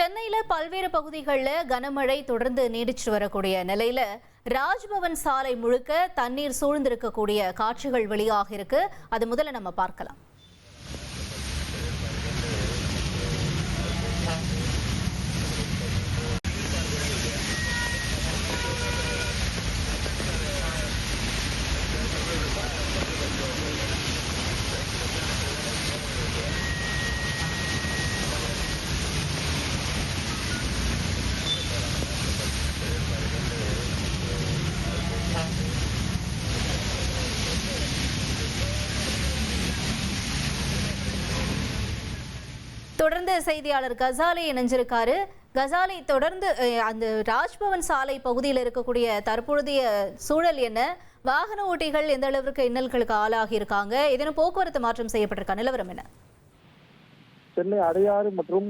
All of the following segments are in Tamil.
சென்னையில பல்வேறு பகுதிகளில் கனமழை தொடர்ந்து நீடிச்சு வரக்கூடிய நிலையில ராஜ்பவன் சாலை முழுக்க தண்ணீர் சூழ்ந்திருக்கக்கூடிய காட்சிகள் வெளியாக இருக்கு. அது முதல்ல நம்ம பார்க்கலாம். தொடர்ந்து செய்தியாளர் கசாலி இணைஞ்சிருக்காரு. கசாலி, தொடர்ந்து அந்த ராஜ்பவன் சாலை பகுதியில் இருக்கக்கூடிய தற்பொழுதைய சூழல் என்ன? வாகன ஓட்டிகள் எந்த அளவிற்கு இன்னல்களுக்கு ஆளாகி இருக்காங்க? இதன் போக்குவரத்து மாற்றம் செய்யப்பட்டிருக்க நிலவரம் என்ன? சென்னை அடையாறு மற்றும்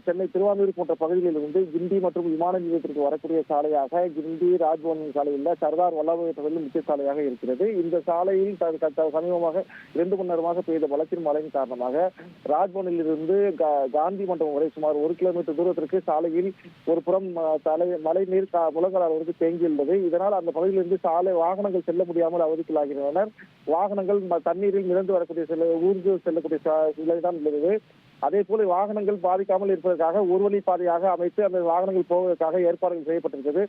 சென்னை திருவாரூர் போன்ற பகுதிகளில் இருந்து கிண்டி மற்றும் விமான நிலையத்திற்கு வரக்கூடிய சாலையாக கிண்டி ராஜ்பவன் சாலையில் சர்தார் வல்லபாய் பகுதியில் முக்கிய சாலையாக இருக்கிறது. இந்த சாலையில் சமீபமாக 2 மணி நேரமாக பெய்த பலத்தின் மழையின் காரணமாக ராஜ்பவனில் இருந்து காந்தி மண்டபம் வரை சுமார் 1 கிலோமீட்டர் தூரத்திற்கு சாலையில் ஒரு புறம் மழை நீர் முழங்கால் அளவிற்கு தேங்கியுள்ளது. இதனால் அந்த பகுதியிலிருந்து சாலை வாகனங்கள் செல்ல முடியாமல் அவதிக்குள்ளாகின்றனர். வாகனங்கள் தண்ணீரில் மிதந்து வரக்கூடிய ஊர்ந்து செல்லக்கூடிய நிலைதான் உள்ளது. அதே போல வாகனங்கள் பாதிக்காமல் இருப்பதற்காக ஒரு வழி பாதையாக அமைத்து அந்த வாகனங்கள் போவதற்காக ஏற்பாடுகள் செய்யப்பட்டிருக்கிறது.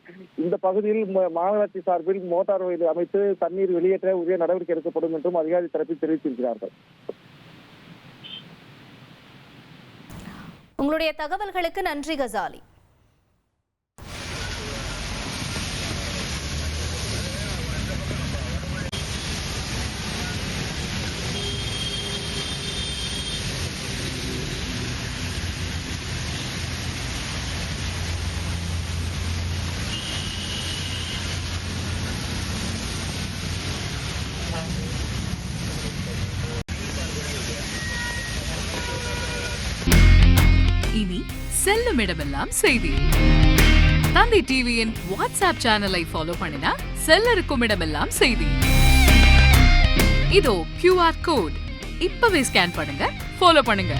இந்த பகுதியில் மாநகராட்சி சார்பில் மோட்டார் வயலை அமைத்து தண்ணீர் வெளியேற்ற உரிய நடவடிக்கை எடுக்கப்படும் என்றும் அதிகாரி தரப்பில் தெரிவித்திருக்கிறார்கள். உங்களுடைய தகவல்களுக்கு நன்றி கசாலி. இனி செல்லும் இடமெல்லாம் செய்தி. தந்தை டிவியின் வாட்ஸ்அப் சேனலை ஃபாலோ பண்ணினா செல்ல இருக்கும் இடமெல்லாம் செய்தி. இதோ QR கோட் இப்பவே ஸ்கேன் பண்ணுங்க, ஃபாலோ பண்ணுங்க.